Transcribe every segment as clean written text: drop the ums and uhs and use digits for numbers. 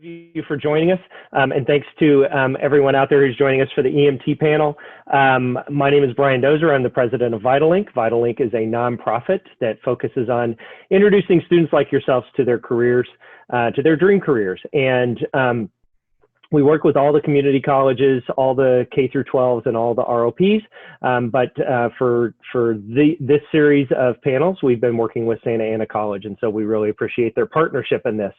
you for joining us, and thanks to everyone out there who's joining us for the EMT panel. My name is Brian Dozer. I'm the president of VITALINE. VITALINE is a nonprofit that focuses on introducing students like yourselves to their careers, to their dream careers. And we work with all the community colleges, all the K through 12s, and all the ROPs. But for this series of panels, we've been working with Santa Ana College, and so we really appreciate their partnership in this.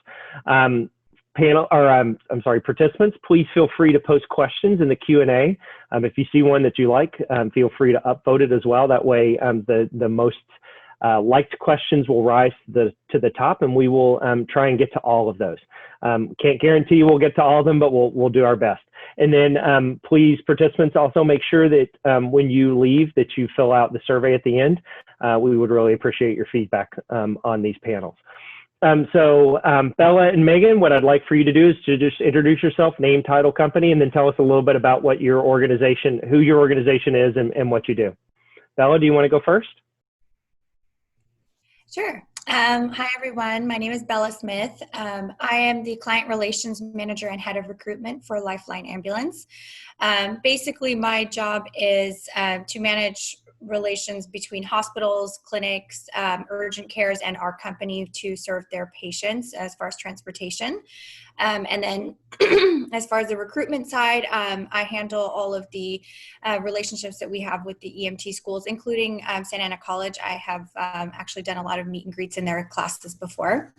Participants, please feel free to post questions in the Q&A. If you see one that you like, feel free to upvote it as well. That way, the most liked questions will rise to the top, and we will try and get to all of those. Can't guarantee we'll get to all of them, but we'll do our best. And then please, participants, also make sure that when you leave that you fill out the survey at the end. We would really appreciate your feedback on these panels. Bella and Megan, what I'd like for you to do is to just introduce yourself, name, title, company, and then tell us a little bit about what your organization, who your organization is, and what you do. Bella, do you want to go first? Sure. Hi, everyone. My name is Bella Smith. I am the Client Relations Manager and Head of Recruitment for Lifeline Ambulance. Basically, my job is to manage relations between hospitals, clinics, urgent cares, and our company to serve their patients as far as transportation. And then as far as the recruitment side, I handle all of the relationships that we have with the EMT schools, including Santa Ana College. I have actually done a lot of meet and greets in their classes before.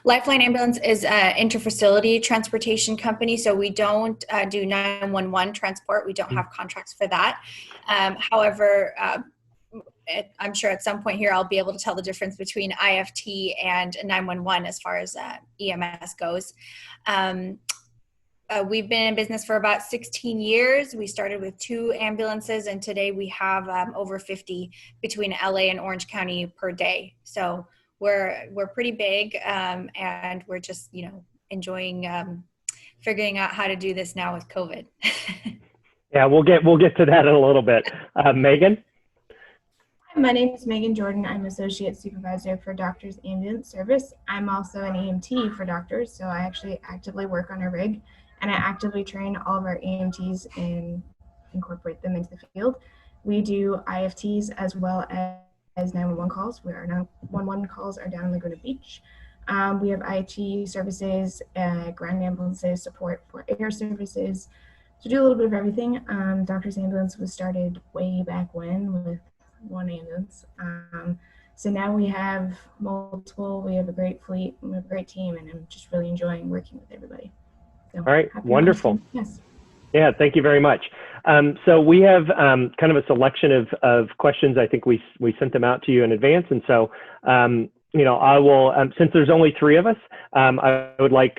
Lifeline Ambulance is an interfacility transportation company, so we don't do 911 transport. We don't have contracts for that. However, I'm sure at some point here I'll be able to tell the difference between IFT and 911 as far as EMS goes. We've been in business for about 16 years. We started with 2 ambulances, and today we have over 50 between LA and Orange County per day. So we're pretty big, and we're just, enjoying figuring out how to do this now with COVID. Yeah, we'll get to that in a little bit. Megan? Hi, my name is Megan Jordan. I'm Associate Supervisor for Doctors Ambulance Service. I'm also an EMT for doctors, so I actually actively work on a rig, and I actively train all of our EMTs and incorporate them into the field. We do IFTs as well as 911 calls, where our 911 calls are down in Laguna Beach. We have IHE services, ground ambulances, support for air services. So do a little bit of everything. Doctor's Ambulance was started way back when with 1 ambulance. So now we have multiple, we have a great fleet, we have a great team, and I'm just really enjoying working with everybody. So, all right, wonderful. Yes. Yeah, thank you very much. So we have kind of a selection of questions. I think we sent them out to you in advance. And so, I will, since there's only 3 of us, I would like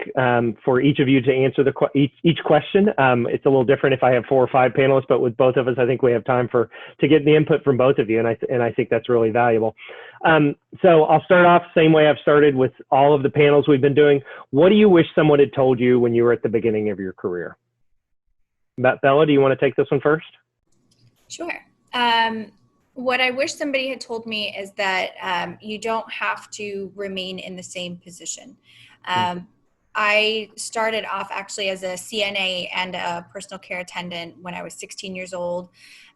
for each of you to answer each question. It's a little different if I have 4 or 5 panelists, but with both of us, I think we have time to get the input from both of you. And I think that's really valuable. So I'll start off same way I've started with all of the panels we've been doing. What do you wish someone had told you when you were at the beginning of your career? Bella, do you want to take this one first? Sure. What I wish somebody had told me is that you don't have to remain in the same position. I started off actually as a CNA and a personal care attendant when I was 16 years old.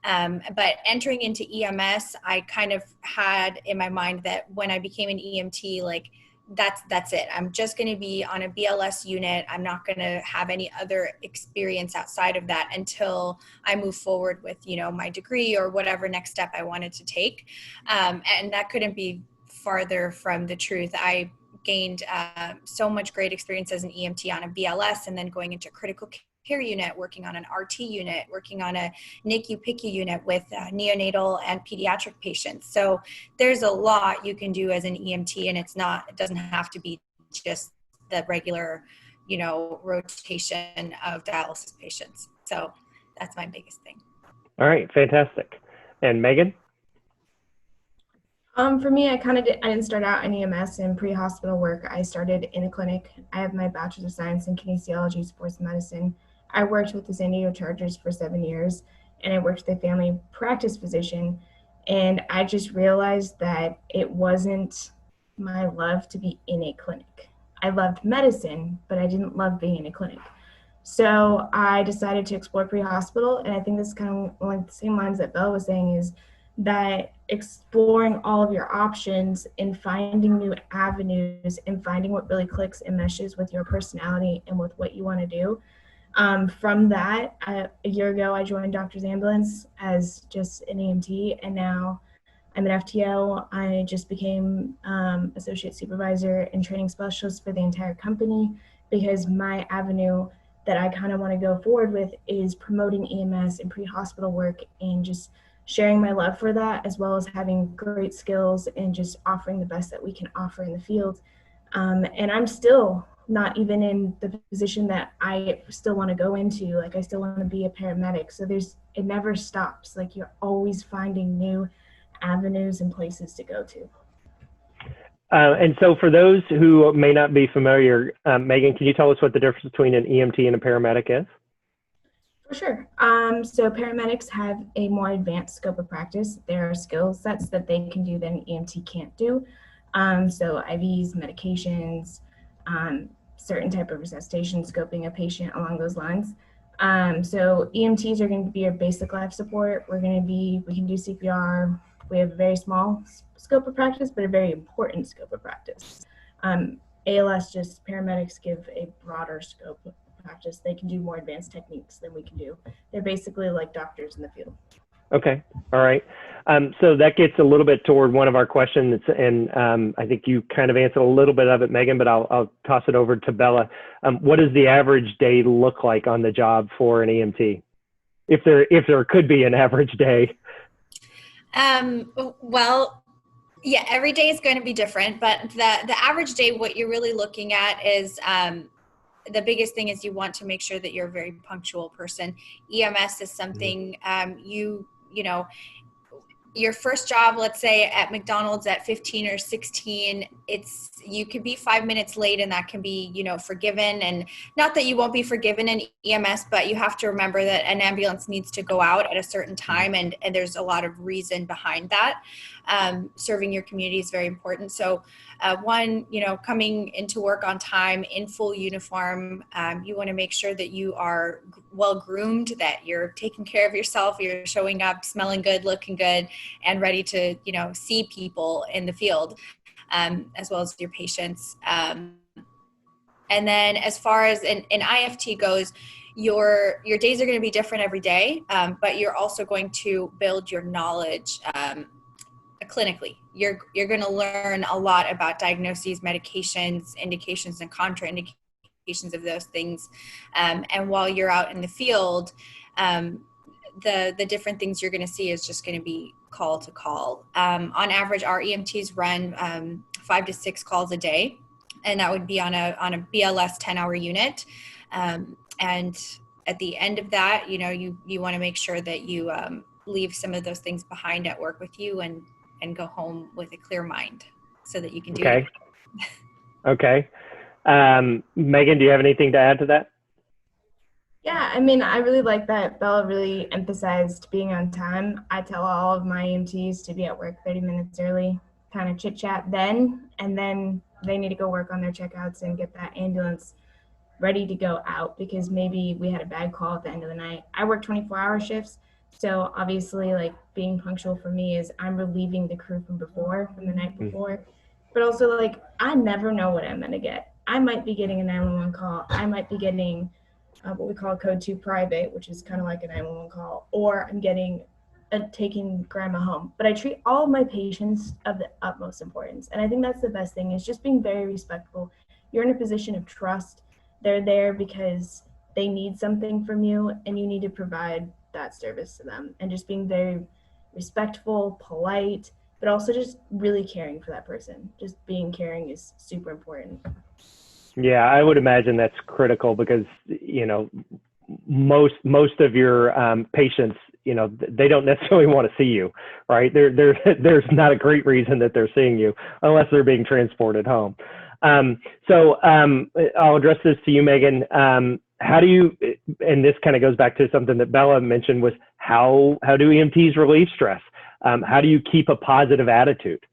But entering into EMS, I kind of had in my mind that when I became an EMT, like, that's it. I'm just going to be on a BLS unit. I'm not going to have any other experience outside of that until I move forward with, my degree or whatever next step I wanted to take. And that couldn't be farther from the truth. I gained so much great experience as an EMT on a BLS, and then going into critical care unit, working on an RT unit, working on a NICU PICU unit with neonatal and pediatric patients. So there's a lot you can do as an EMT, and it doesn't have to be just the regular, rotation of dialysis patients. So that's my biggest thing. All right, fantastic. And Megan? For me, I didn't start out in EMS and pre-hospital work. I started in a clinic. I have my Bachelor's of Science in Kinesiology, Sports Medicine. I worked with the San Diego Chargers for 7 years, and I worked with a family practice physician. And I just realized that it wasn't my love to be in a clinic. I loved medicine, but I didn't love being in a clinic. So I decided to explore pre-hospital, and I think this is kind of like the same lines that Bella was saying, is that exploring all of your options and finding new avenues and finding what really clicks and meshes with your personality and with what you want to do. From that, a year ago, I joined Doctor's Ambulance as just an EMT, and now I'm an FTO. I just became associate supervisor and training specialist for the entire company, because my avenue that I kind of want to go forward with is promoting EMS and pre-hospital work, and just sharing my love for that, as well as having great skills and just offering the best that we can offer in the field. And I'm still not even in the position that I still want to go into. Like, I still want to be a paramedic. So it never stops. Like, you're always finding new avenues and places to go to. And so for those who may not be familiar, Megan, can you tell us what the difference between an EMT and a paramedic is? For sure. So paramedics have a more advanced scope of practice. There are skill sets that they can do that an EMT can't do. So IVs, medications, certain type of resuscitation, scoping a patient, along those lines. So EMTs are going to be your basic life support. We can do CPR. We have a very small scope of practice, but a very important scope of practice. ALS, just paramedics give a broader scope of practice. They can do more advanced techniques than we can do. They're basically like doctors in the field. Okay. All right. So that gets a little bit toward one of our questions, and I think you kind of answered a little bit of it, Megan, but I'll toss it over to Bella. What does the average day look like on the job for an EMT? If there could be an average day. Well, yeah, every day is going to be different, but the average day, what you're really looking at is, the biggest thing is you want to make sure that you're a very punctual person. EMS is something, you know, your first job, let's say at McDonald's at 15 or 16, you could be 5 minutes late, and that can be, forgiven. And not that you won't be forgiven in EMS, but you have to remember that an ambulance needs to go out at a certain time, and there's a lot of reason behind that. Serving your community is very important. So coming into work on time in full uniform, you want to make sure that you are well groomed, that you're taking care of yourself, you're showing up, smelling good, looking good, and ready to, see people in the field, as well as your patients. And then as far as an IFT goes, your days are going to be different every day, but you're also going to build your knowledge clinically. You're going to learn a lot about diagnoses, medications, indications, and contraindications of those things. And while you're out in the field, the different things you're going to see is just going to be call to call. On average, our EMTs run 5 to 6 calls a day, and that would be on a BLS 10-hour unit. And at the end of that, you want to make sure that you leave some of those things behind at work with you, and go home with a clear mind so that you can do it. Okay. Megan, do you have anything to add to that? Yeah, I really like that Bella really emphasized being on time. I tell all of my EMTs to be at work 30 minutes early, kind of chit chat then, and then they need to go work on their checkouts and get that ambulance ready to go out, because maybe we had a bad call at the end of the night. I work 24-hour shifts, so obviously, like, being punctual for me is I'm relieving the crew from the night before. But also, like, I never know what I'm going to get. I might be getting a 911 call. I might be getting what we call a code 2 private, which is kind of like a 911 call, or I'm getting taking grandma home. But I treat all of my patients of the utmost importance. And I think that's the best thing, is just being very respectful. You're in a position of trust. They're there because they need something from you, and you need to provide that service to them. And just being very respectful, polite, but also just really caring for that person. Just being caring is super important. Yeah, I would imagine that's critical, because, most of your patients, they don't necessarily want to see you, right? There's not a great reason that they're seeing you unless they're being transported home. So I'll address this to you, Megan. How do you, and this kind of goes back to something that Bella mentioned, was how do EMTs relieve stress? How do you keep a positive attitude?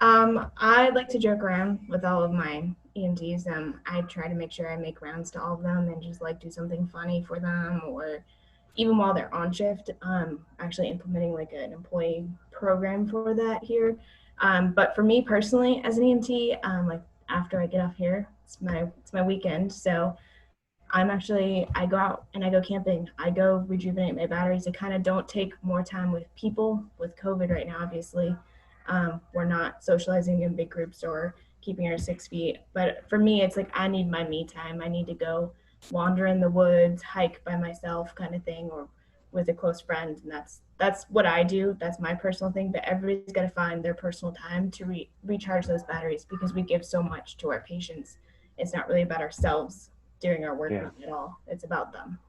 I like to joke around with all of my EMTs, I try to make sure I make rounds to all of them and just like do something funny for them, or even while they're on shift, actually implementing like an employee program for that here. But for me personally, as an EMT, like after I get off here, it's my weekend. So I go out and I go camping. I go rejuvenate my batteries. I kind of don't take more time with people with COVID right now. Obviously, we're not socializing in big groups or keeping our 6 feet. But for me, it's like I need my me time. I need to go wander in the woods, hike by myself, kind of thing, or with a close friend. And that's what I do. That's my personal thing. But everybody's got to find their personal time to recharge those batteries, because we give so much to our patients. It's not really about ourselves during our work week at all. It's about them.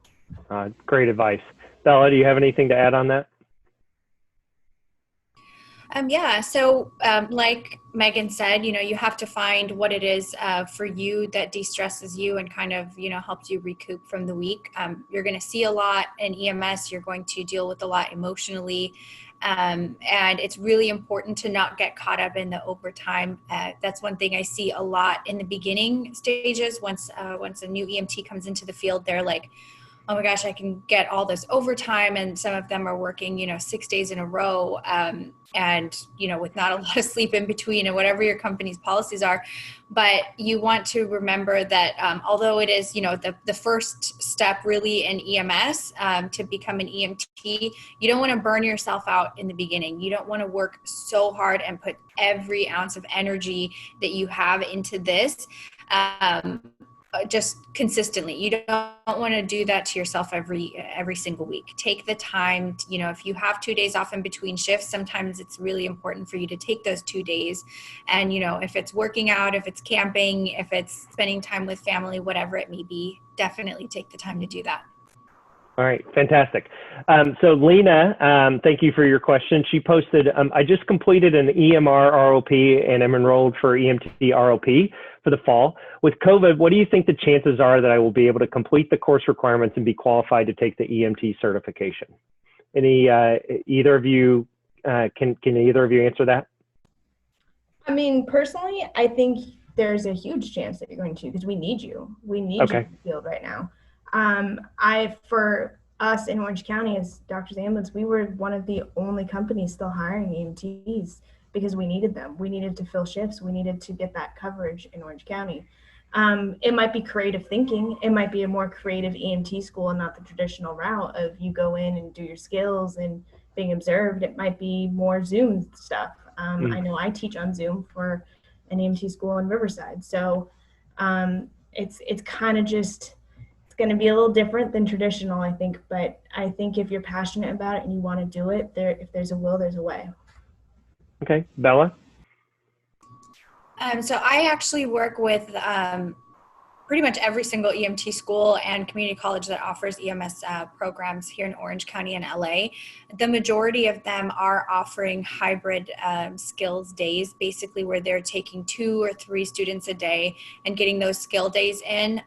Great advice. Bella, do you have anything to add on that? Yeah, so like Megan said, you have to find what it is for you that de-stresses you and kind of, helps you recoup from the week. You're going to see a lot in EMS. You're going to deal with a lot emotionally. And it's really important to not get caught up in the overtime. That's one thing I see a lot in the beginning stages. Once a new EMT comes into the field, they're like, oh my gosh, I can get all this overtime. And some of them are working, 6 days in a row, and, with not a lot of sleep in between, and whatever your company's policies are. But you want to remember that although it is, the first step really in EMS to become an EMT, you don't want to burn yourself out in the beginning. You don't want to work so hard and put every ounce of energy that you have into this. Just consistently. You don't want to do that to yourself every single week. Take the time to, if you have 2 days off in between shifts, sometimes it's really important for you to take those 2 days. And, if it's working out, if it's camping, if it's spending time with family, whatever it may be, definitely take the time to do that. All right, fantastic. So Lena, thank you for your question. She posted, I just completed an EMR ROP and am enrolled for EMT ROP for the fall. With COVID, what do you think the chances are that I will be able to complete the course requirements and be qualified to take the EMT certification? Either of you, can either of you answer that? I mean, personally, I think there's a huge chance that you're going to, because we need you. We need you in the field right now. For us in Orange County as Doctors Ambulance, we were one of the only companies still hiring EMTs because we needed them. We needed to fill shifts. We needed to get that coverage in Orange County. It might be creative thinking. It might be a more creative EMT school and not the traditional route of you go in and do your skills and being observed. It might be more Zoom stuff. I know I teach on Zoom for an EMT school in Riverside. So it's kind of just, going to be a little different than traditional, I think, but I think if you're passionate about it and you want to do it, if there's a will, there's a way. Okay, Bella? So I actually work with pretty much every single EMT school and community college that offers EMS programs here in Orange County and LA. The majority of them are offering hybrid skills days, basically where they're taking 2 or 3 students a day and getting those skill days in.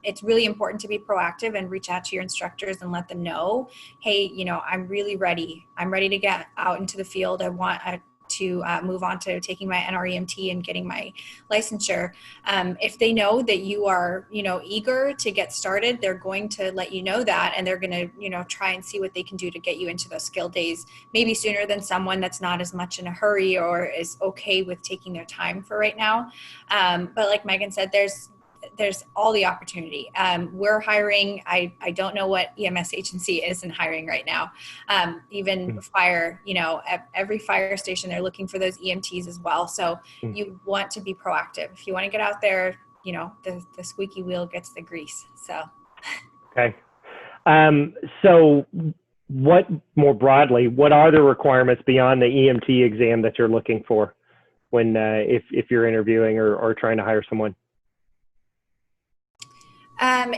It's really important to be proactive and reach out to your instructors and let them know, hey, I'm really ready. I'm ready to get out into the field. I want to move on to taking my NREMT and getting my licensure. If they know that you are, eager to get started, they're going to let you know that, and they're going to, try and see what they can do to get you into those skill days, maybe sooner than someone that's not as much in a hurry or is okay with taking their time for right now. But like Megan said, there's all the opportunity. We're hiring. I don't know what EMS agency isn't hiring right now. Even fire, every fire station, they're looking for those EMTs as well. So you want to be proactive. If you want to get out there, the squeaky wheel gets the grease. So. Okay. So what, more broadly, what are the requirements beyond the EMT exam that you're looking for when, if you're interviewing or trying to hire someone?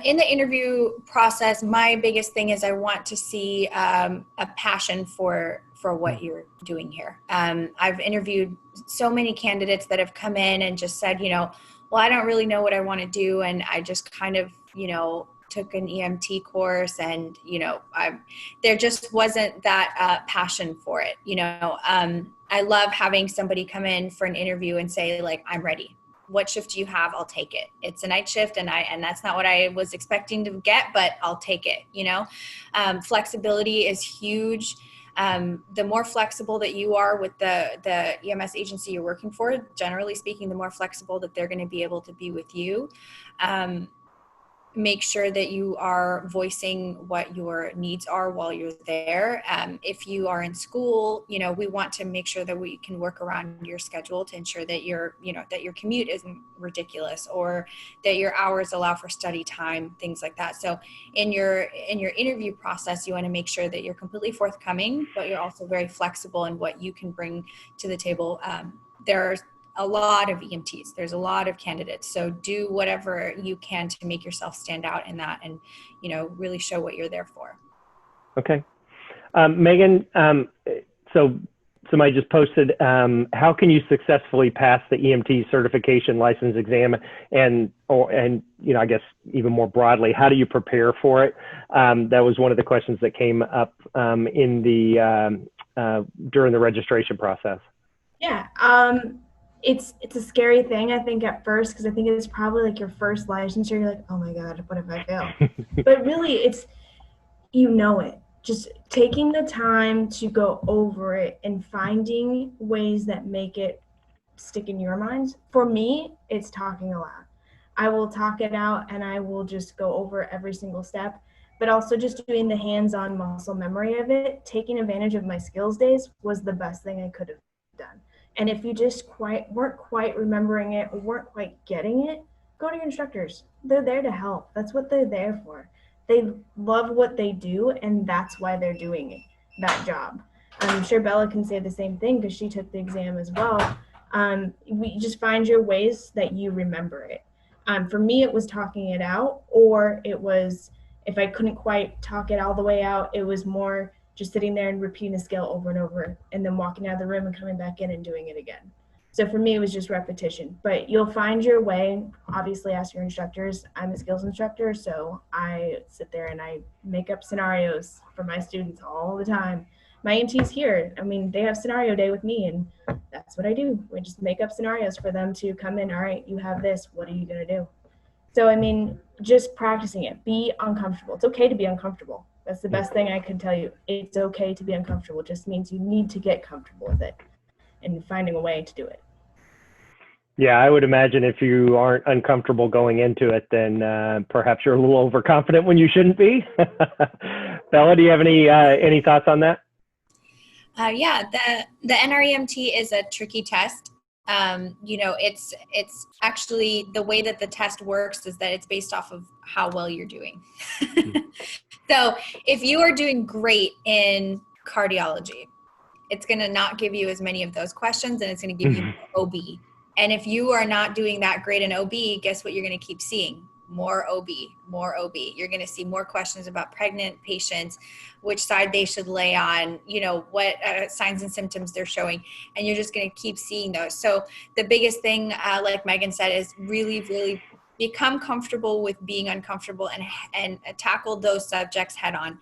In the interview process, my biggest thing is I want to see a passion for what you're doing here. I've interviewed so many candidates that have come in and just said, well, I don't really know what I want to do. And I just kind of, took an EMT course and, there just wasn't that passion for it. I love having somebody come in for an interview and say, like, I'm ready. what shift do you have? I'll take it. It's a night shift, and that's not what I was expecting to get, but I'll take it. Flexibility is huge. The more flexible that you are with the EMS agency you're working for, generally speaking, the more flexible that they're going to be able to be with you. Make sure that you are voicing what your needs are while you're there. If you are in school, we want to make sure that we can work around your schedule to ensure that that your commute isn't ridiculous, or that your hours allow for study time, things like that. So in your interview process, you want to make sure that you're completely forthcoming, but you're also very flexible in what you can bring to the table. There's a lot of EMTs. There's a lot of candidates. So do whatever you can to make yourself stand out in that, and, really show what you're there for. Okay. Megan, so somebody just posted, how can you successfully pass the EMT certification license exam? And I guess even more broadly, how do you prepare for it? That was one of the questions that came up during the registration process. Yeah. It's a scary thing, I think, at first, because I think it's probably like your first licensure. You're like, oh my God, what if I fail? But really, it's, it. Just taking the time to go over it and finding ways that make it stick in your minds. For me, it's talking aloud. I will talk it out, and I will just go over every single step, but also just doing the hands-on muscle memory of it. Taking advantage of my skills days was the best thing I could have done. And if you just weren't quite remembering it, or weren't quite getting it, go to your instructors. They're there to help. That's what they're there for. They love what they do, and that's why they're doing that job. I'm sure Bella can say the same thing, because she took the exam as well. You just find your ways that you remember it. For me, it was talking it out, or it was, if I couldn't quite talk it all the way out, it was more just sitting there and repeating the skill over and over, and then walking out of the room and coming back in and doing it again. So for me, it was just repetition, but you'll find your way. Obviously, ask your instructors. I'm a skills instructor, so I sit there and I make up scenarios for my students all the time. My EMTs here, they have scenario day with me, and that's what I do. We just make up scenarios for them to come in. All right, you have this. What are you going to do? So, just practicing it. Be uncomfortable. It's okay to be uncomfortable. That's the best thing I could tell you. It's okay to be uncomfortable. It just means you need to get comfortable with it and finding a way to do it. Yeah, I would imagine if you aren't uncomfortable going into it, then perhaps you're a little overconfident when you shouldn't be. Bella, do you have any thoughts on that? Yeah, the NREMT is a tricky test. It's actually, the way that the test works is that it's based off of how well you're doing. So if you are doing great in cardiology, it's going to not give you as many of those questions, and it's going to give you OB. And if you are not doing that great in OB, guess what you're going to keep seeing? More OB, more OB. You're going to see more questions about pregnant patients, which side they should lay on, what signs and symptoms they're showing. And you're just going to keep seeing those. So the biggest thing, like Megan said, is really, really become comfortable with being uncomfortable and tackle those subjects head on.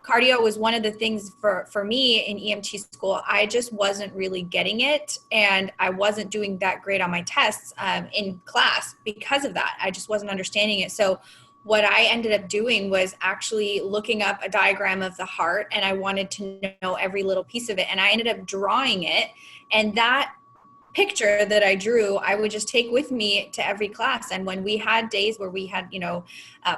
Cardio was one of the things for me in EMT school. I just wasn't really getting it, and I wasn't doing that great on my tests in class because of that. I just wasn't understanding it. So what I ended up doing was actually looking up a diagram of the heart, and I wanted to know every little piece of it, and I ended up drawing it. And that picture that I drew, I would just take with me to every class. And when we had days where we had,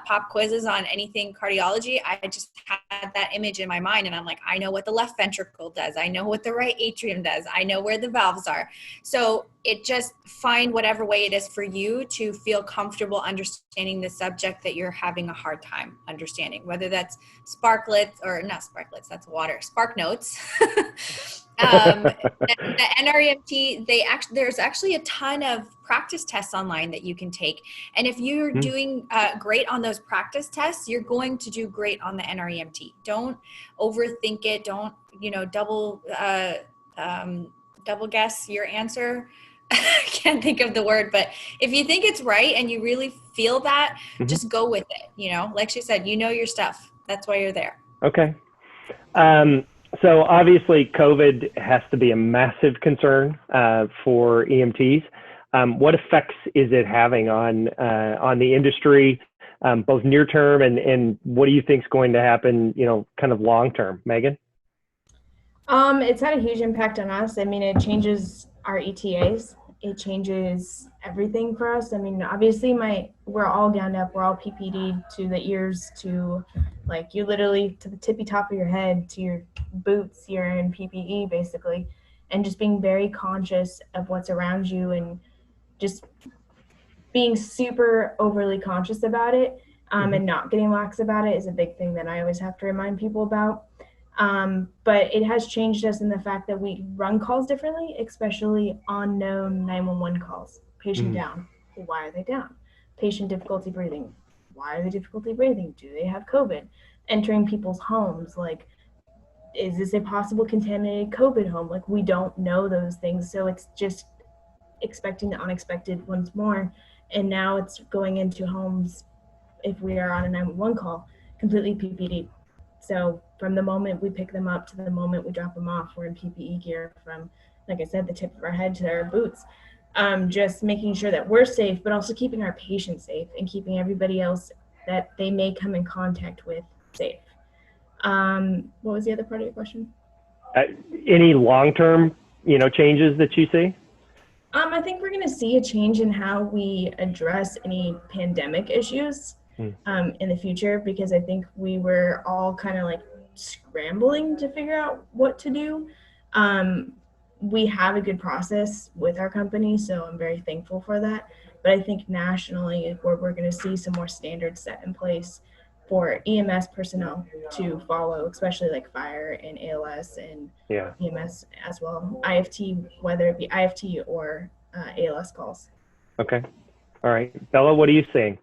pop quizzes on anything cardiology, I just had that image in my mind. And I'm like, I know what the left ventricle does. I know what the right atrium does. I know where the valves are. So it just find whatever way it is for you to feel comfortable understanding the subject that you're having a hard time understanding, whether that's sparklets or not sparklets, that's water, spark notes. The NREMT, there's actually a ton of practice tests online that you can take. And if you're doing great on those practice tests, you're going to do great on the NREMT. Don't overthink it. Don't, double guess your answer. I can't think of the word, but if you think it's right and you really feel that, just go with it. Like she said, your stuff. That's why you're there. Okay. So obviously COVID has to be a massive concern for EMTs. what effects is it having on the industry, both near term and what do you think is going to happen, kind of long term? Megan? It's had a huge impact on us. I mean, it changes our ETAs. It changes everything for us. I mean, obviously we're all gowned up, we're all PPD'd to the ears, to like you literally to the tippy top of your head, to your boots, you're in PPE basically. And just being very conscious of what's around you and just being super overly conscious about it, and not getting lax about it is a big thing that I always have to remind people about. But it has changed us in the fact that we run calls differently, especially unknown 911 calls. Patient down. Why are they down? Patient difficulty breathing. Why are they difficulty breathing? Do they have COVID? Entering people's homes. Like, is this a possible contaminated COVID home? Like, we don't know those things. So it's just expecting the unexpected once more. And now it's going into homes, if we are on a 911 call, completely PPD. So from the moment we pick them up to the moment we drop them off, we're in PPE gear from, like I said, the tip of our head to our boots. Just making sure that we're safe, but also keeping our patients safe and keeping everybody else that they may come in contact with safe. What was the other part of your question? Any long-term, changes that you see? I think we're going to see a change in how we address any pandemic issues in the future, because I think we were all kind of like scrambling to figure out what to do. We have a good process with our company, so I'm very thankful for that. But I think nationally, we're going to see some more standards set in place for EMS personnel to follow, especially like fire and ALS and EMS as well, IFT, whether it be IFT or ALS calls. Okay. All right. Bella, what are you seeing?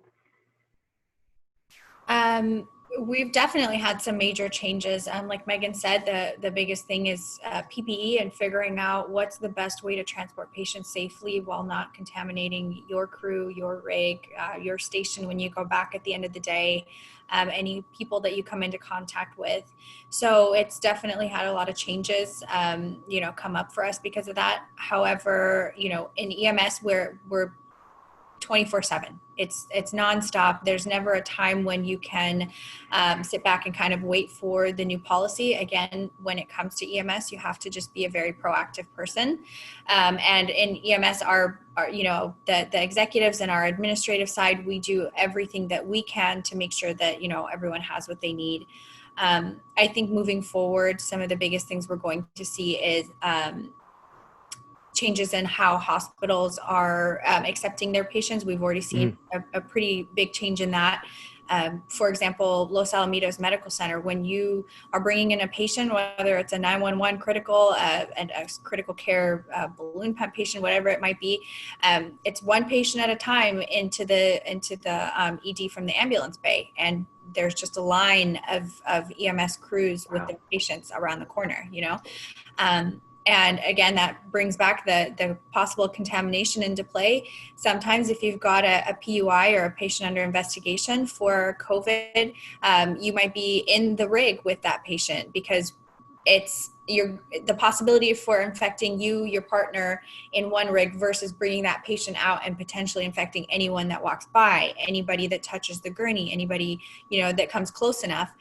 We've definitely had some major changes. Like Megan said, the biggest thing is PPE and figuring out what's the best way to transport patients safely while not contaminating your crew, your rig, your station when you go back at the end of the day, any people that you come into contact with. So it's definitely had a lot of changes, come up for us because of that. However, in EMS, we're 24/7. It's nonstop. There's never a time when you can sit back and kind of wait for the new policy. Again, when it comes to EMS, you have to just be a very proactive person. And in EMS, our the executives and our administrative side, we do everything that we can to make sure that everyone has what they need. I think moving forward, some of the biggest things we're going to see is changes in how hospitals are accepting their patients. We've already seen a pretty big change in that. For example, Los Alamitos Medical Center, when you are bringing in a patient, whether it's a 911 critical and a critical care balloon pump patient, whatever it might be, it's one patient at a time into the ED from the ambulance bay, and there's just a line of EMS crews with the patients around the corner. And again, that brings back the possible contamination into play. Sometimes if you've got a PUI or a patient under investigation for COVID, you might be in the rig with that patient because it's the possibility for infecting you, your partner in one rig versus bringing that patient out and potentially infecting anyone that walks by, anybody that touches the gurney, anybody, that comes close enough.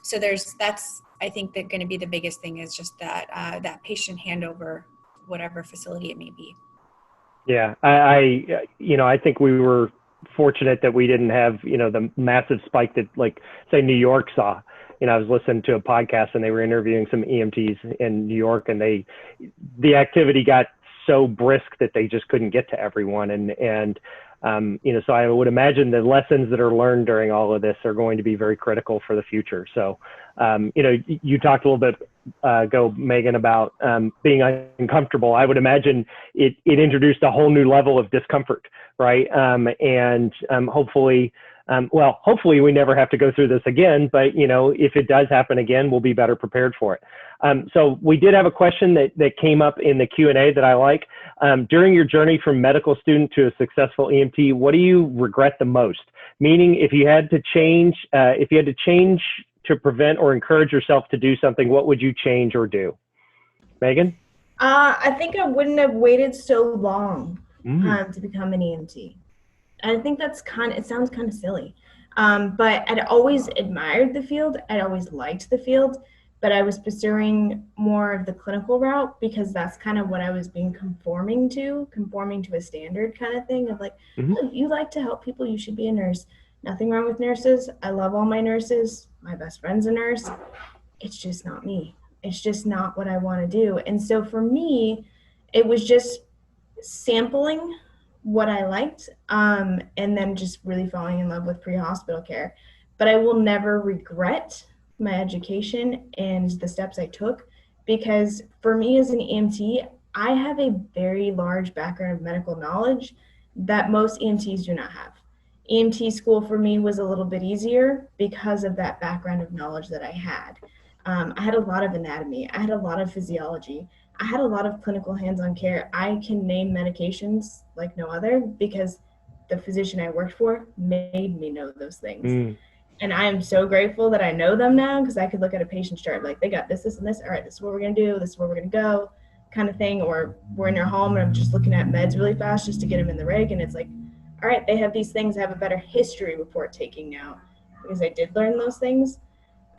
So that's, I think that going to be the biggest thing is just that patient handover, whatever facility it may be. Yeah, I think we were fortunate that we didn't have, the massive spike that, like, say, New York saw. I was listening to a podcast and they were interviewing some EMTs in New York, and the activity got so brisk that they just couldn't get to everyone. And so I would imagine the lessons that are learned during all of this are going to be very critical for the future. So, you talked a little bit ago, Megan, about being uncomfortable. I would imagine it introduced a whole new level of discomfort, right? Hopefully we never have to go through this again, but if it does happen again, we'll be better prepared for it. So we did have a question that came up in the Q&A that I like. During your journey from medical student to a successful EMT, what do you regret the most? Meaning, if you had to change to prevent or encourage yourself to do something, what would you change or do? Megan? I think I wouldn't have waited so long to become an EMT. And I think that's it sounds kind of silly. But I'd always admired the field. I'd always liked the field, but I was pursuing more of the clinical route because that's kind of what I was being conforming to a standard kind of thing of like, oh, if you like to help people, you should be a nurse. Nothing wrong with nurses. I love all my nurses. My best friend's a nurse. It's just not me. It's just not what I want to do. And so for me, it was just sampling what I liked, and then just really falling in love with pre-hospital care. But I will never regret my education and the steps I took, because for me as an EMT, I have a very large background of medical knowledge that most EMTs do not have. EMT school for me was a little bit easier because of that background of knowledge that I had. I had a lot of anatomy. I had a lot of physiology. I had a lot of clinical hands-on care. I can name medications like no other because the physician I worked for made me know those things. And I am so grateful that I know them now, because I could look at a patient's chart like, they got this, this, and this. All right, this is what we're going to do. This is where we're going to go, kind of thing. Or we're in their home and I'm just looking at meds really fast just to get them in the rig. And it's like, all right, they have these things. I have a better history report taking now because I did learn those things.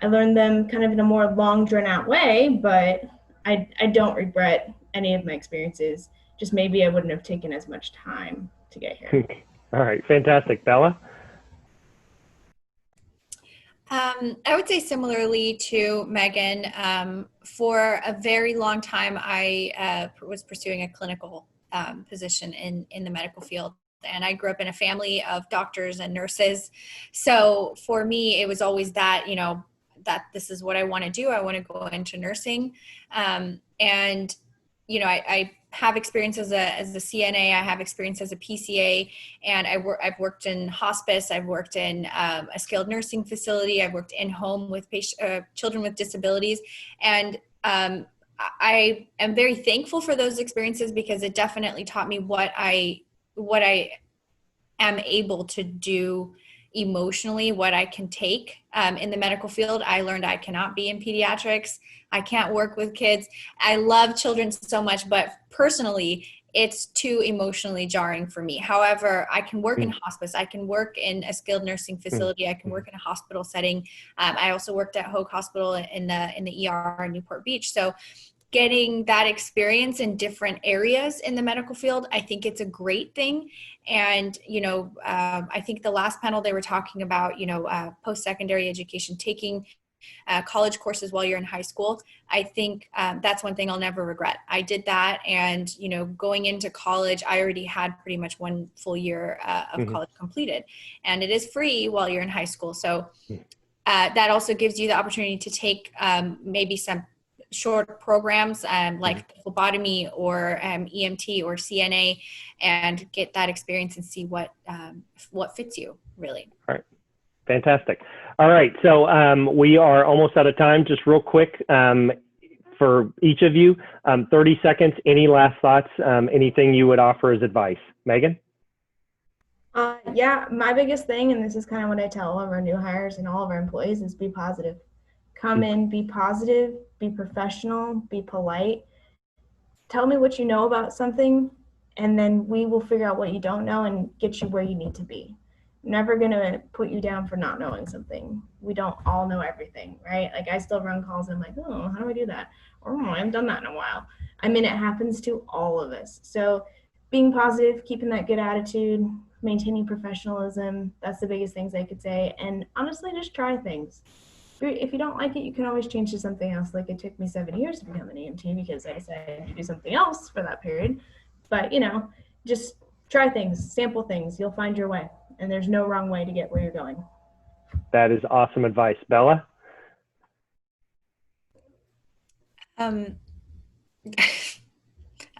I learned them kind of in a more long, drawn-out way, but I don't regret any of my experiences. Just maybe I wouldn't have taken as much time to get here. All right, fantastic. Bella? I would say similarly to Megan, for a very long time, I was pursuing a clinical position in the medical field. And I grew up in a family of doctors and nurses. So for me, it was always that, that this is what I want to do. I want to go into nursing. And, I have experience as a CNA. I have experience as a PCA, and I've worked in hospice. I've worked in a skilled nursing facility. I've worked in home with children with disabilities. And I am very thankful for those experiences because it definitely taught me what I am able to do emotionally, what I can take in the medical field. I learned I cannot be in pediatrics. I can't work with kids. I love children so much, but personally, it's too emotionally jarring for me. However, I can work in hospice. I can work in a skilled nursing facility. I can work in a hospital setting. I also worked at Hoag Hospital in the ER in Newport Beach. So getting that experience in different areas in the medical field, I think it's a great thing. And, I think the last panel they were talking about, post-secondary education, taking college courses while you're in high school. I think that's one thing I'll never regret. I did that. And, going into college, I already had pretty much one full year of college completed. And it is free while you're in high school. So that also gives you the opportunity to take maybe some short programs like phlebotomy or EMT or CNA and get that experience and see what fits you really. All right. Fantastic. All right. So we are almost out of time. Just real quick for each of you, 30 seconds. Any last thoughts? Anything you would offer as advice? Megan? Yeah, my biggest thing, and this is kind of what I tell all of our new hires and all of our employees, is be positive. Come in, be positive, be professional, be polite. Tell me what you know about something, and then we will figure out what you don't know and get you where you need to be. I'm never going to put you down for not knowing something. We don't all know everything, right? Like I still run calls and I'm like, oh, how do I do that? Or I haven't done that in a while. I mean, it happens to all of us. So being positive, keeping that good attitude, maintaining professionalism, that's the biggest things I could say. And honestly, just try things. If you don't like it, you can always change to something else. Like it took me 7 years to become an EMT because I decided to do something else for that period. But, just try things, sample things. You'll find your way. And there's no wrong way to get where you're going. That is awesome advice. Bella? I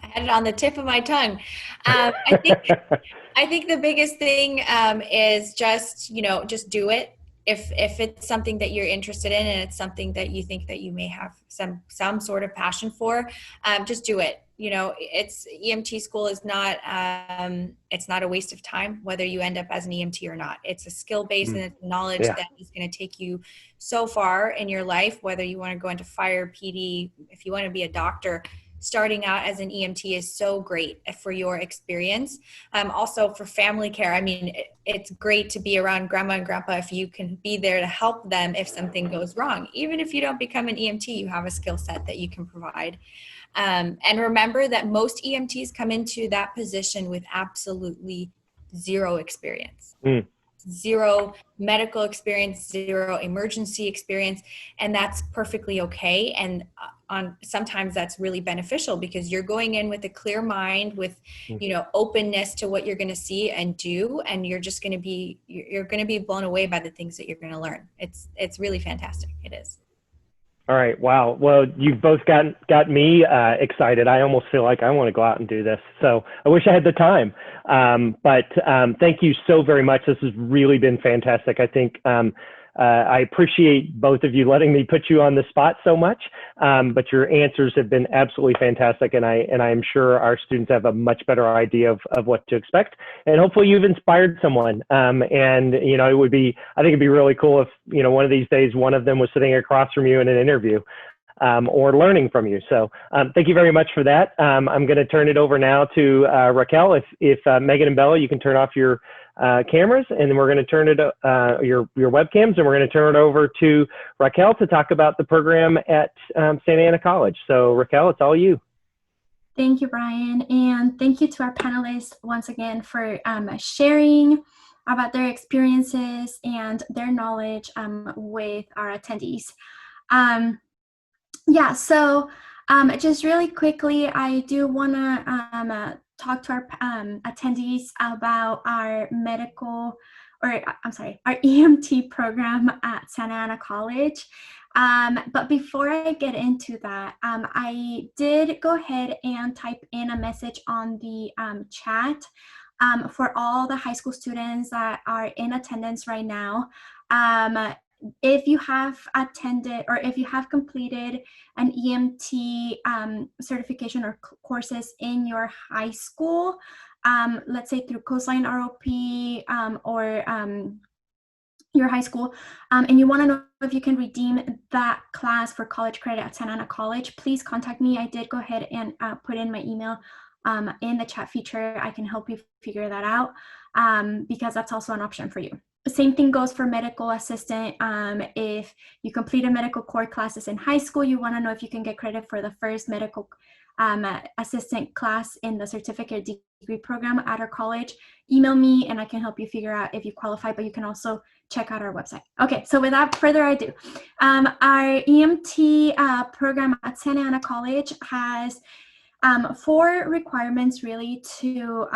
had it on the tip of my tongue. I think the biggest thing is just do it. If it's something that you're interested in and it's something that you think that you may have some sort of passion for, just do it. It's EMT school is not it's not a waste of time whether you end up as an EMT or not. It's a skill base and it's knowledge that is going to take you so far in your life, whether you want to go into fire, PD, if you want to be a doctor, starting out as an EMT is so great for your experience. Also for family care, I mean, it's great to be around grandma and grandpa if you can be there to help them if something goes wrong. Even if you don't become an EMT, you have a skill set that you can provide. And remember that most EMTs come into that position with absolutely zero experience. Zero medical experience, zero emergency experience, and that's perfectly okay. And sometimes that's really beneficial because you're going in with a clear mind, with openness to what you're going to see and do, and you're going to be blown away by the things that you're going to learn. It's really fantastic. It is. All right. Wow. Well, you've both got me excited. I almost feel like I want to go out and do this. So I wish I had the time. But thank you so very much. This has really been fantastic. I think I appreciate both of you letting me put you on the spot so much. But your answers have been absolutely fantastic. And I am sure our students have a much better idea of what to expect. And hopefully you've inspired someone. And, I think it'd be really cool if, one of these days, one of them was sitting across from you in an interview. Or learning from you. So thank you very much for that. I'm going to turn it over now to Raquel. If Megan and Bella, you can turn off your cameras, and then we're going to turn it your webcams, and we're going to turn it over to Raquel to talk about the program at Santa Ana College. So Raquel, it's all you. Thank you, Brian, and thank you to our panelists once again for sharing about their experiences and their knowledge with our attendees. Yeah, so just really quickly, I do want to talk to our attendees about our our EMT program at Santa Ana College. But before I get into that, I did go ahead and type in a message on the chat for all the high school students that are in attendance right now. If you have attended or if you have completed an EMT certification or courses in your high school, let's say through Coastline ROP or your high school, and you want to know if you can redeem that class for college credit at Santa Ana College, please contact me. I did go ahead and put in my email in the chat feature. I can help you figure that out because that's also an option for you. The same thing goes for medical assistant. If you completed medical core classes in high school, you want to know if you can get credit for the first medical assistant class in the certificate degree program at our college. Email me and I can help you figure out if you qualify, but you can also check out our website. Okay, so without further ado, our EMT program at Santa Ana College has 4 requirements really to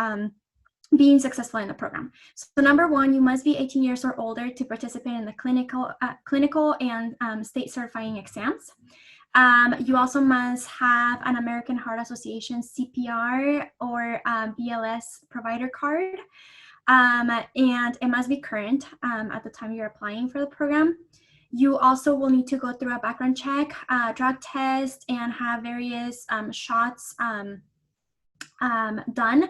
being successful in the program. So number 1, you must be 18 years or older to participate in the clinical and state certifying exams. You also must have an American Heart Association CPR or BLS provider card, and it must be current at the time you're applying for the program. You also will need to go through a background check, drug test, and have various shots done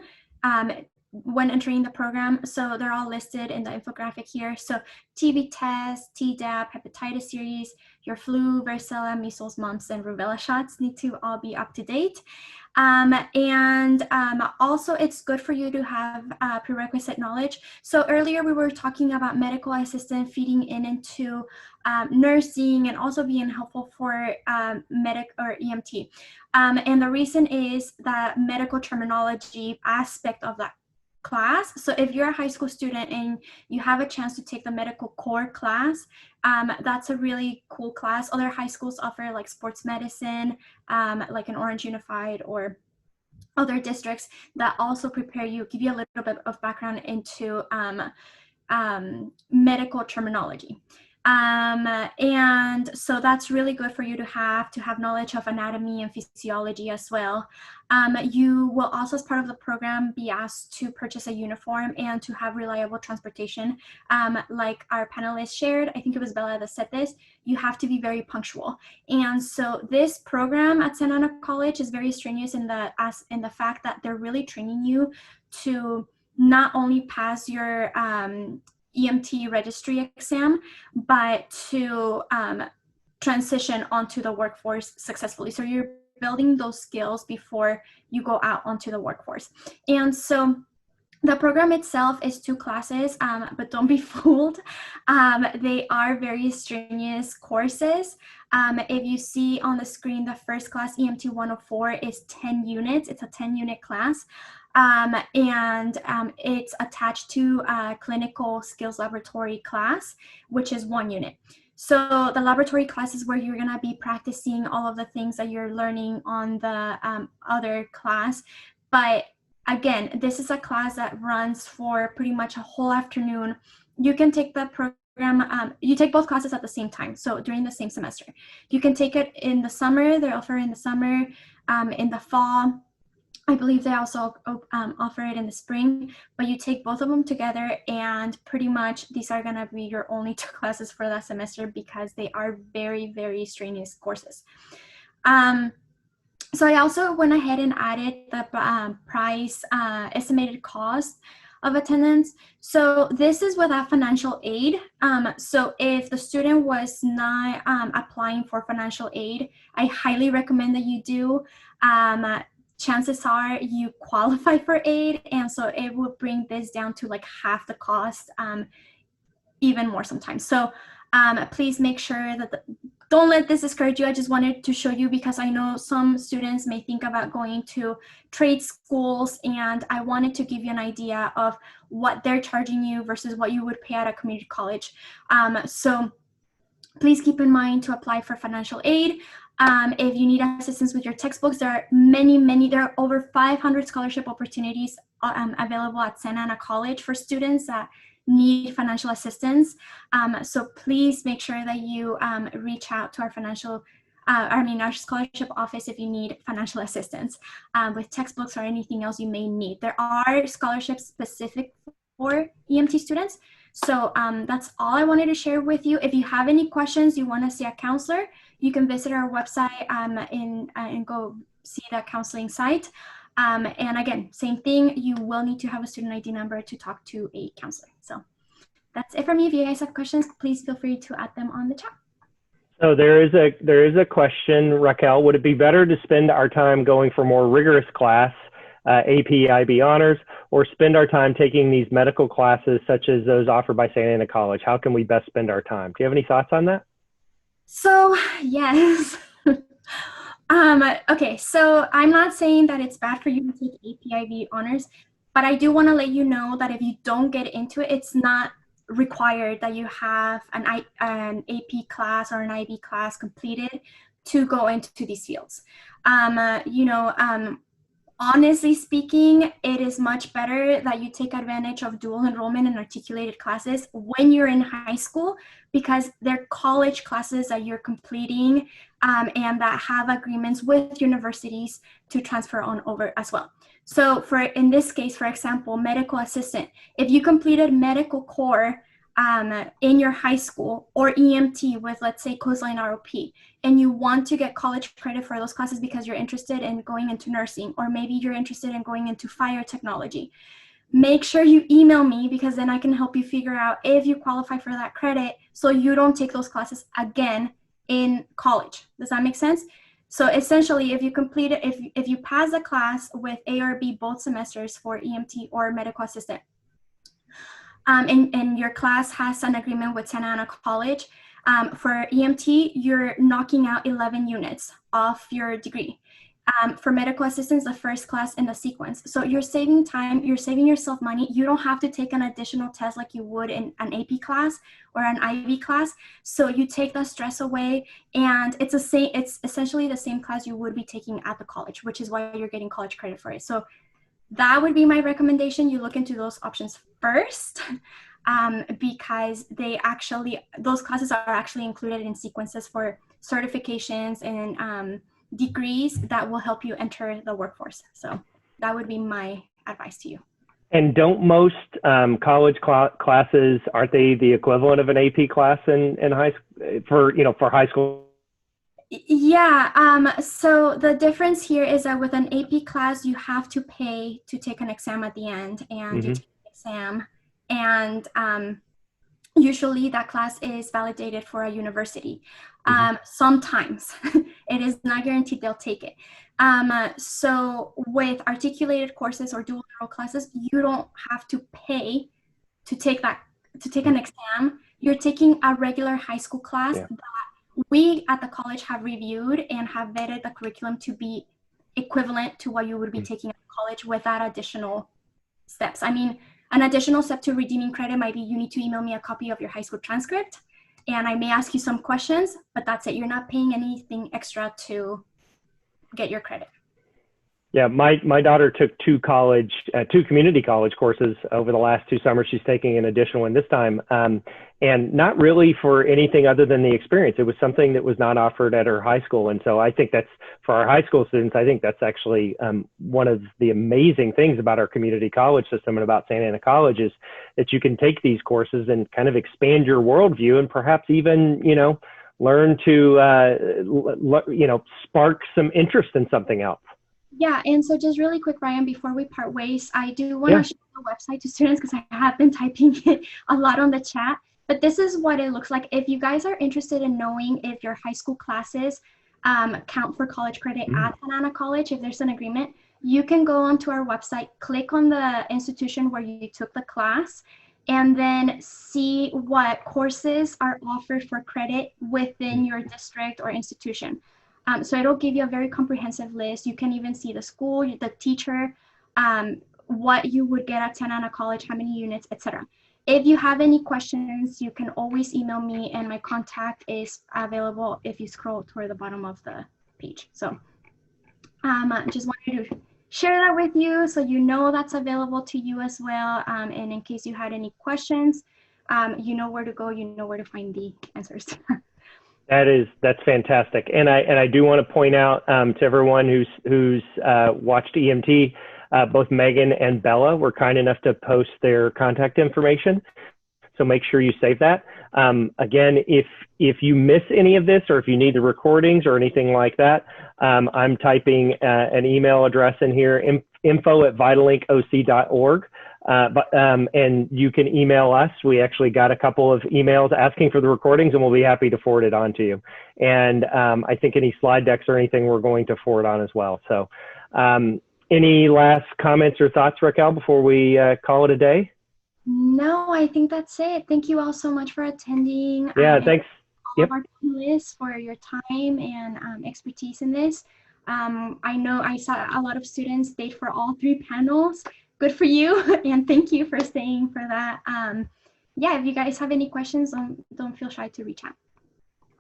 when entering the program. So they're all listed in the infographic here. So TB test, Tdap, hepatitis series, your flu, varicella, measles, mumps, and rubella shots need to all be up to date. Also it's good for you to have prerequisite knowledge. So earlier we were talking about medical assistant feeding into nursing and also being helpful for medic or EMT. And the reason is that medical terminology aspect of that class. So if you're a high school student and you have a chance to take the medical core class, that's a really cool class. Other high schools offer like sports medicine, like an Orange Unified or other districts that also prepare you, give you a little bit of background into medical terminology. And so that's really good for you to have knowledge of anatomy and physiology as well. You will also, as part of the program, be asked to purchase a uniform and to have reliable transportation. Like our panelists shared, I think it was Bella that said this, you have to be very punctual. And so this program at Santa Ana College is very strenuous in the fact that they're really training you to not only pass your EMT registry exam, but to transition onto the workforce successfully. So you're building those skills before you go out onto the workforce. And so the program itself is 2 classes, but don't be fooled. They are very strenuous courses. If you see on the screen, the first class, EMT 104, is 10 units. It's a 10-unit class. And it's attached to a clinical skills laboratory class, which is 1 unit. So the laboratory class is where you're going to be practicing all of the things that you're learning on the other class. But again, this is a class that runs for pretty much a whole afternoon. You can take the program, you take both classes at the same time, so during the same semester. You can take it in the summer, they offer in the summer, in the fall. I believe they also offer it in the spring, but you take both of them together, and pretty much these are going to be your only 2 classes for that semester because they are very, very strenuous courses. So I also went ahead and added the price estimated cost of attendance. So this is without financial aid. So if the student was not applying for financial aid, I highly recommend that you do. Chances are you qualify for aid, and so it will bring this down to like half the cost, even more sometimes. So please make sure that don't let this discourage you. I just wanted to show you because I know some students may think about going to trade schools, and I wanted to give you an idea of what they're charging you versus what you would pay at a community college. So please keep in mind to apply for financial aid. If you need assistance with your textbooks, there are there are over 500 scholarship opportunities available at Santa Ana College for students that need financial assistance. So please make sure that you reach out to our scholarship office if you need financial assistance with textbooks or anything else you may need. There are scholarships specific for EMT students. So that's all I wanted to share with you. If you have any questions, you want to see a counselor, you can visit our website and go see the counseling site. And again, same thing, you will need to have a student ID number to talk to a counselor. So that's it for me. If you guys have questions, please feel free to add them on the chat. So there is a question, Raquel. Would it be better to spend our time going for more rigorous class, AP, IB honors, or spend our time taking these medical classes such as those offered by Santa Ana College? How can we best spend our time? Do you have any thoughts on that? So yes. Okay, so I'm not saying that it's bad for you to take AP/IB honors, but I do want to let you know that if you don't get into it, it's not required that you have an AP class or an IB class completed to go into these fields. Honestly speaking, it is much better that you take advantage of dual enrollment and articulated classes when you're in high school, because they're college classes that you're completing and that have agreements with universities to transfer on over as well. So in this case, for example, medical assistant, if you completed medical core in your high school, or EMT with, let's say, coastline ROP, and you want to get college credit for those classes because you're interested in going into nursing, or maybe you're interested in going into fire technology, make sure you email me, because then I can help you figure out if you qualify for that credit so you don't take those classes again in college. Does that make sense? So essentially, if you complete it, if you pass the class with A or B both semesters for EMT or medical assistant, and your class has an agreement with Santa Ana College, for EMT, you're knocking out 11 units off your degree. For medical assistants, the first class in the sequence. So you're saving time, you're saving yourself money. You don't have to take an additional test like you would in an AP class or an IB class. So you take the stress away, and it's essentially the same class you would be taking at the college, which is why you're getting college credit for it. So that would be my recommendation. You look into those options first, because those classes are actually included in sequences for certifications and degrees that will help you enter the workforce. So that would be my advice to you. And don't most college classes, aren't they the equivalent of an AP class in high school for high school? Yeah, so the difference here is that with an AP class, you have to pay to take an exam at the end, and you take the exam, and usually that class is validated for a university. Sometimes it is not guaranteed they'll take it. So with articulated courses or dual enroll classes, you don't have to pay to take an exam. You're taking a regular high school class that we at the college have reviewed and have vetted the curriculum to be equivalent to what you would be taking at college without additional steps. I mean, an additional step to redeeming credit might be you need to email me a copy of your high school transcript, and I may ask you some questions, but that's it. You're not paying anything extra to get your credit. Yeah, my daughter took two community college courses over the last 2 summers. She's taking an additional one this time, and not really for anything other than the experience. It was something that was not offered at her high school. And so I think that's, for our high school students, I think that's actually one of the amazing things about our community college system and about Santa Ana College is that you can take these courses and kind of expand your worldview and perhaps even, learn to, spark some interest in something else. Yeah, and so just really quick, Ryan, before we part ways, I do want to show the website to students because I have been typing it a lot on the chat. But this is what it looks like. If you guys are interested in knowing if your high school classes count for college credit at Santa Ana College, if there's an agreement, you can go onto our website, click on the institution where you took the class, and then see what courses are offered for credit within your district or institution. So it'll give you a very comprehensive list. You can even see the school, the teacher, what you would get at Santa Ana College, how many units, etc. If you have any questions, you can always email me, and my contact is available if you scroll toward the bottom of the page. So just wanted to share that with you so you know that's available to you as well. And in case you had any questions, you know where to go, you know where to find the answers. That's fantastic, and I do want to point out to everyone who's watched EMT, both Megan and Bella were kind enough to post their contact information, so make sure you save that. Again, if you miss any of this or if you need the recordings or anything like that, I'm typing an email address in here, info@vitalinkoc.org. And you can email us. We actually got a couple of emails asking for the recordings, and we'll be happy to forward it on to you. And I think any slide decks or anything we're going to forward on as well. So any last comments or thoughts, Raquel, before we call it a day? No, I think that's it. Thank you all so much for attending. Yeah, thanks. All of our panelists for your time and expertise in this. I know I saw a lot of students stayed for all 3 panels. Good for you, and thank you for staying for that. Yeah, if you guys have any questions, don't feel shy to reach out.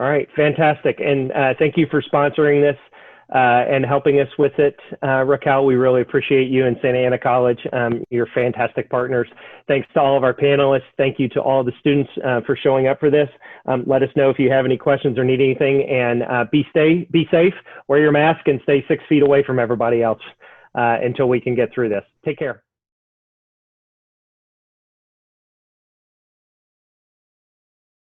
All right, fantastic, and thank you for sponsoring this and helping us with it, Raquel. We really appreciate you and Santa Ana College. You're fantastic partners. Thanks to all of our panelists. Thank you to all the students for showing up for this. Let us know if you have any questions or need anything, and be safe, wear your mask, and stay 6 feet away from everybody else until we can get through this. Take care.